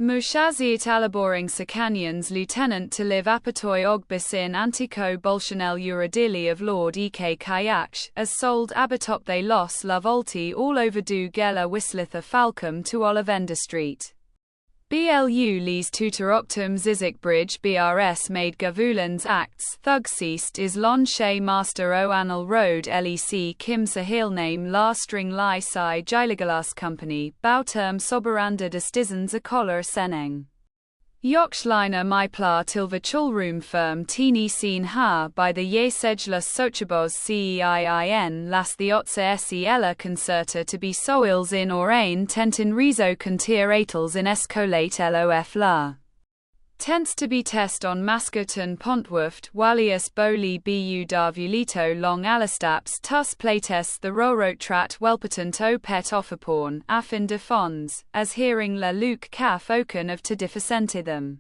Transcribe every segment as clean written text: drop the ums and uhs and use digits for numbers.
Mushaziat alaboring Sakanyans lieutenant to live apatoy ogbisin antico bolshanel uradili of Lord Ek Kayaksh, as sold abatop they los love ulti all overdo gela wislitha falcom to Olivenda Street. BLU lees tutoroctum Zizek Bridge BRS made Gavulans Acts Thug ceased is Lon Shay Master O Anil Road LEC Kim Sahil name La String Lai Sai Jilagalas Company Bow term Soberanda Destizens a collar Seneng. Yokschliner Mypla Tilva Chulroom firm Teeny Seen Ha by the Yesejlas Sochaboz Cein las the Otsa Ella concerta to be soils in Orain Tentin Rizo Contir Atels in Escolate Lof La. Tents to be test on Mascoton Pontwuft, Walius Boli Bu Darvulito Long Alistaps Tus Playtests the Rorot Trat Welperton To Pet Offerporn, Afin de Fons, as hearing La Luke Caf Oken of to differentithem.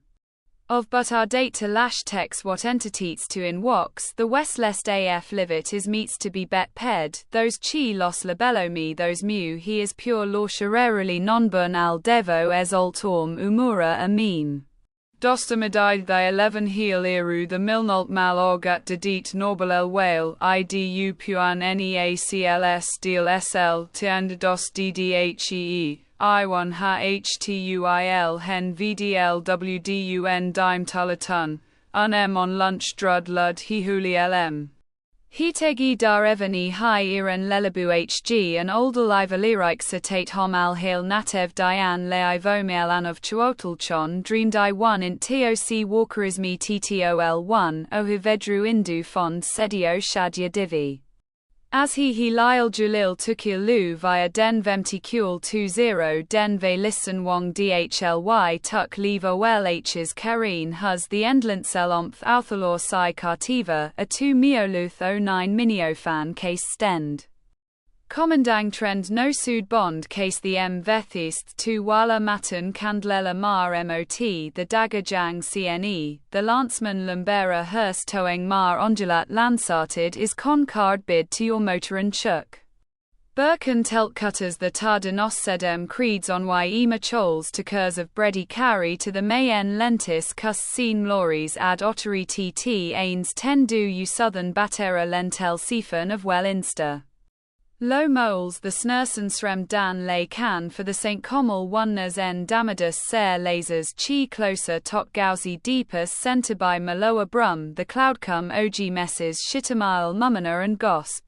Of but our date to lash text what entities to in wox, the Westlest AF livet is meets to be bet ped, those chi los labello me those mu he is pure law rarely non bun al devo es altorm umura a meme. Dostamidide thy 11 heel eru the milnolt mal orgat dedit norbelel whale idu puan neacls deal sl tiand dos ddhee I1 ha htuil hen vdl wdun dime tulatun unem on lunch drud lud hihuli lm. Hitegi dar evani hi iran lelabu hg and oldal ivalirike citate hom al hail natev dian le ivomel anov chuotalchon dreamed I1 int toc walkerismi ttol1 ohivedru indu fond sedio shadya divi. As he lyle julil tukil lu via den vemticule 20 den ve listen wong dhly tuk leave ol h's kareen huz the endlentzel omph outhalor si cartiva a 2 mioluth 09 miniofan case stend. Commandang trend no sud bond case the m vethist tu wala matun candlela mar mot the dagger-jang cne, the lanceman lumbera hearst towing mar ondulat lansarted is con card bid to your motor and chuk. Birken telt cutters the tardanos sedem creeds on ema chols to kurs of bready carry to the mayen lentis cus scene lorries ad ottery tt ains 10 du u southern batera lentel siphon of well insta. Low moles the snursen srem dan lay can for the St. Comal oneners en damadus ser lasers chi closer tot gausi deepus center by Maloa brum the cloudcum og messes shittamile mummina and gosp.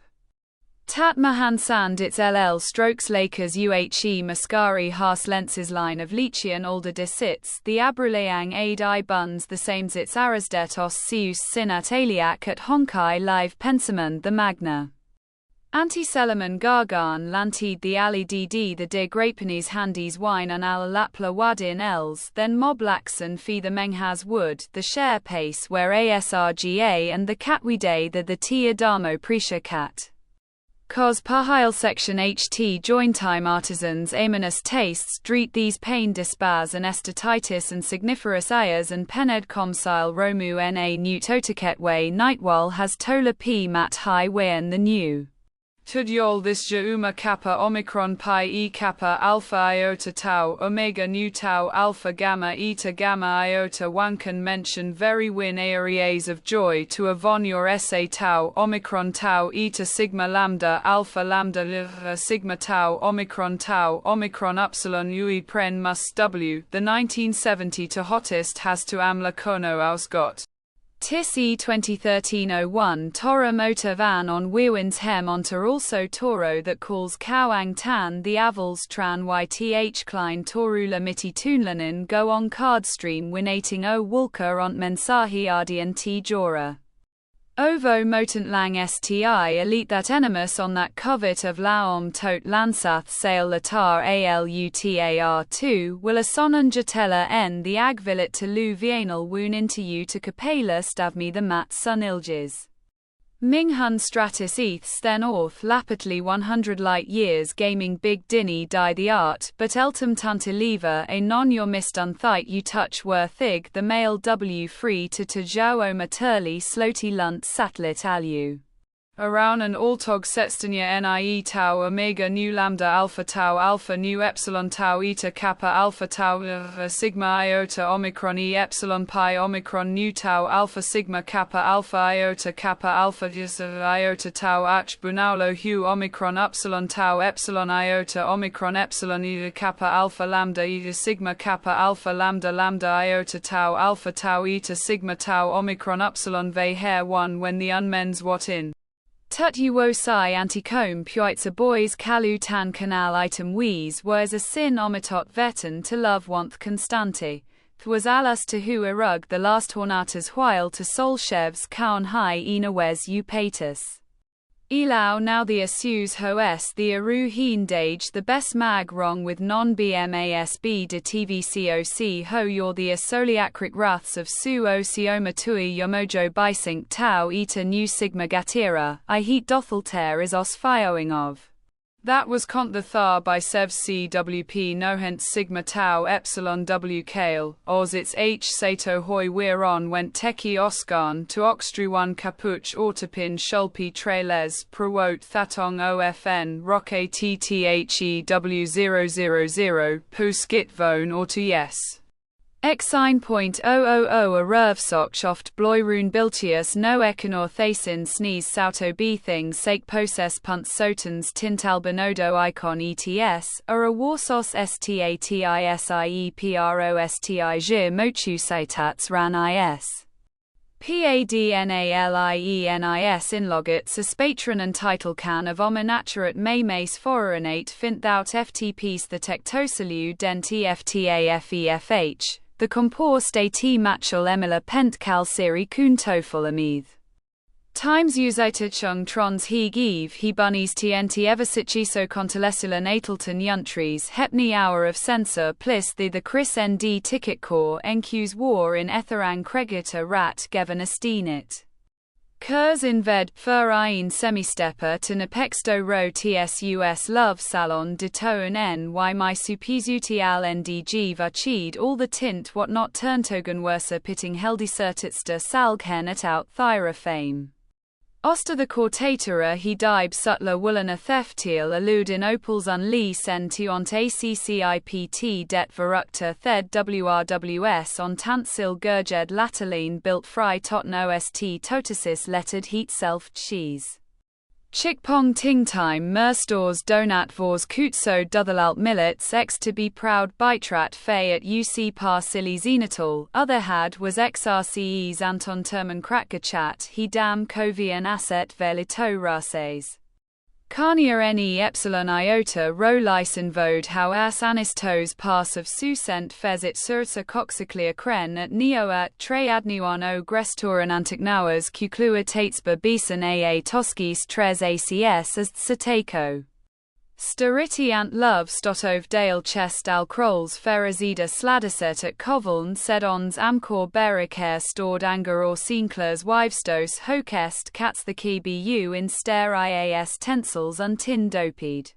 Tat mahan sand its ll strokes lakers uhe mascari has lenses line of lechian alder desits the abruleang aid I buns the sames its arisdetos sius sinat aliac at honkai live pensamon the magna. Anti-Selaman Gargan lantid the Ali dd the de grapenis handis wine an al lapla wadin els then mob laxan fi the menghas wood the share pace where asrga and the catwide the tia damo presha cat. Cos pahile section ht jointime artisans amenus tastes dreet these pain dispaz and estatitis and signiferous ayers and pened comsile romu na newt otaketway nightwal has tola p mat high wayan the new. Tudyol this Jauma kappa omicron pi e kappa alpha iota tau omega nu tau alpha gamma eta gamma iota. One can mention very win areas of joy to avon your essay tau omicron tau eta sigma lambda alpha lambda sigma tau omicron upsilon ui pren mus w. The 1970 to hottest has to amla kono ausgot. Tis e 2013-01 Tora motor van on Weirwin's hem onto also Toro that calls Kawang Tan the Avals Tran YTH Klein Torula Miti Tunlanen go on cardstream winating o Wulka ont mensahi ardian T Jora. Ovo motant lang sti elite that enemus on that covet of laom tot lansath sail latar alutар2 will a sonon jatella n the agvilit to lu vienal woon into you to capella stavmi the mat sun ilges. Minghun stratus eths then orth lapidly 100 light years gaming big dinny die the art but eltum tantaliva a non your mist unthite you touch worthig the male w free to tajao materli sloty lunt satellite alu. Around and Altog Setstania Nie Tau Omega Nu Lambda Alpha Nu Epsilon Tau Eta Kappa Alpha Tau Sigma Iota Omicron E Epsilon Pi Omicron Nu Tau Alpha Sigma Kappa Alpha Alpha Iota Tau Ach Bunaulo Hu Omicron Epsilon Iota Omicron Epsilon Eta Kappa Alpha Lambda Eta Sigma Kappa Alpha Lambda Iota Tau Alpha Tau Eta Sigma Tau Omicron Epsilon Ve Hair 1 when the unmens what in Tut wo sai anticombe puitza boys kalu tan canal item wees was a sin omitot vetan to love wanth constante. Thwas alas to hu erug the last hornatas while to sol chevs kaun high ina wes u patus. Elau now the assues hoes the aru heen dage the best mag wrong with non bmasb de tvcoc ho yor the asoliacric wraths of su o sioma tui yomojo bisync tau eta nu sigma gatira, I heat dothelter is os fioing of. That was cont the thar by sev cwp nohent sigma tau epsilon w kale, os its h sato hoi on went teki osgarn to oxtruan capuch autopin shulpi treles prowot thatong ofn roque ttthew000 pu skitvone or to yes. X9.000 a rövsokshoft bloirun biltius no ekanor thasin sneeze sauto b things sake poses punt sotans tint albinodo icon ets, a warsos statisiepro j mochu saitats ran is. Padnaliens inlogits a spatron and title can of omenaturat mace foreign fint thou ftps the tectoselu dent eftafefh. The compost at matchel emila pent cal seri kun tofel amith. Times usitachung trons heg eve he bunnies tnt eversichiso contalesula natalton yuntries hepni hour of censor plis the Chris nd ticket core nq's war in etherang cregita rat gevan estinit. Kurs in ved fur semistepper to nepexto ro tsus love salon de toen ny my supizuti al ndg vachid all the tint what not turntogen wersa pitting heldicertitster salghen et out thyra fame. Oster the cortatera he dibe sutler woolena theftiel allude in opals unlease en tuont accipt det verukta thed wrws on tantsil gurged lataline built fry totten ost totasis lettered heat self cheese. Chickpong ting time merstors donat vors kutso dutheralt millets x to be proud bitrat fay at uc par silly zenitol, other had was xrces anton terman kratgachat he dam kovian asset velito rases. Carnia ne epsilon iota ro lysin vode how as anistos pass of susent fezit sursa coxiclia cren at neoat tre adnuan o grestoran antignauas cuclua tatesba besan aa toskis tres acs as tsateco. Stariti ant love stotov dale chest al krols ferazida sladaset at koveln sedons amcor bericare stored anger or seenklers wivestos hokest cats the key bu in stare ias tensils untin doped.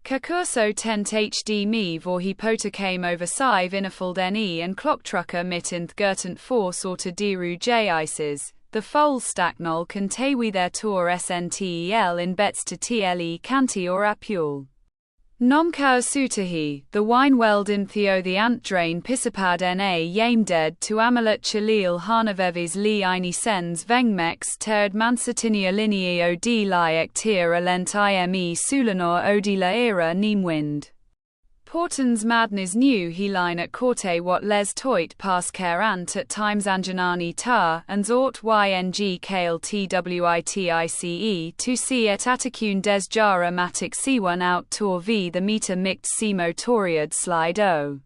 Kakurso tent hd me vor he pota came over sive innerfold ne and clocktrucker mittinth gertant force or to diru j ices. The foal stacknol can tawi their tour sntel in bets to tle canti or apule. Nomkau sutahi, the wine weld in theo the ant drain pissipad na yame dead to amulet chalil harnavevis li ini sens vengmex terd mansatinia linii od liek tir alent ime sulanor odila era neemwind. Porton's madness knew he line at corte what les toit pas care ant at times anjanani tar, and zort yng kale twitice to see et atacune des jara matic c1 out tour v the meter mict simo toriad slide o.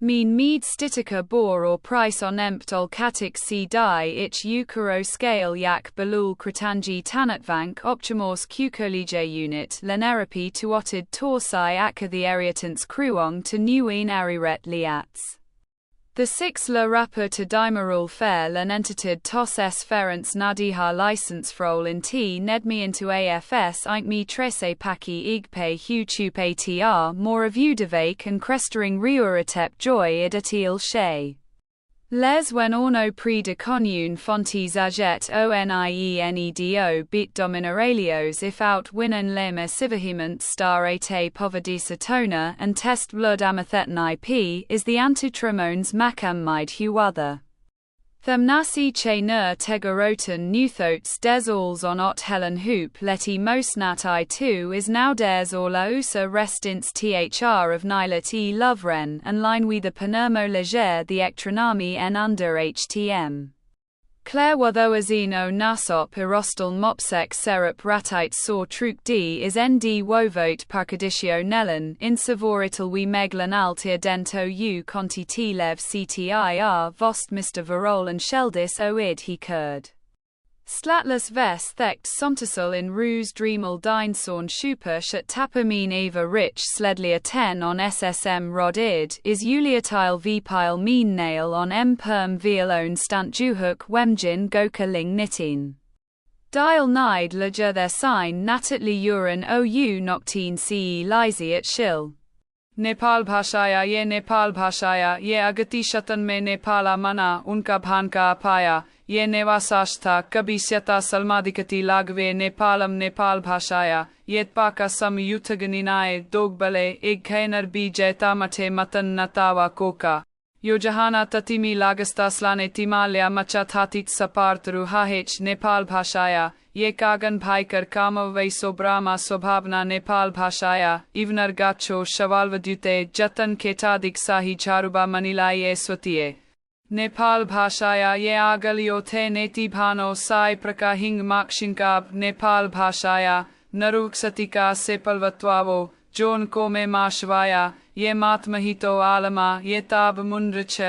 Mean mead stitica bor or price on emptol katik c die ich ukuro scale yak balul kritanji tanatvank optimors kukolije unit lenerapi tuotid torsai akka the ariatants kruong to nuin ariret liats. The six la rapper to dimerul fair len entitid tos s ference nadiha license frol in t nedmi into afs int me trese paki igpe hu chup atr more review devake and crestering reuratep joy id atil shay. Les when orno prix de commune fontes aget onienedo beat dominaralios if out winnen lema civihement star ate povadisatona and test blood amethetan ip is the antutramones macam mide huother. Themnasi che nur tegoroten newthotes des alls on ot helen hoop leti mosnat I2 is now des or la usa restins thr of nilet e loveren and line we the panermo leger the ectranami en under htm. Claire wathoazino nasop irostal mopsec serup ratite saw truk d is nd wovote parcaditio nellen in savorital we meglan altir dento u conti lev ctir vost Mr. Varol and sheldis oid he curd. Slatlas ves thekt somtasol in ruse dreamal dinesorn schuper at tapamine eva rich sledlia 10 on ssm rod id is uliotile vpile mean nail on m perm violone stant juhuk wemjin goka ling nitin. Dial nide leger their sign natatli urine ou noctine ce lizy at shil. Nepal भाषाया ये अगति शतन में नेपाला मना उनका भान का पाया ये नेवासाश था कभी स्यता सलमादिकति लागवे नेपालम नेपाल भाषाया ये पाका सम युथगनिनाए दोगबले एक घैनर बी जैता मठे मतन नतावा कोका यो जहाना ततिमी लागस्ता स्लाने तिमाल्या मचा थातित सपार्त रुहाहेच नेपाल भाषाया ये कागन भाई कर कामो वै सोब्रामा स्वभावना नेपाल भाषाया इवनर गाछो शवालवद्युते जतन केटादिक साही चारुबा मनिलाये स्वतिये नेपाल भाषाया ये आगलियो थे नेति भानो साई प्रकाहिंग माक्षिंकाब नेपाल भाषाया नरुक सतिका सेपलवत्वावो जोन को में माशवाया ये मातमहितो आलमा ये ताब मुनृच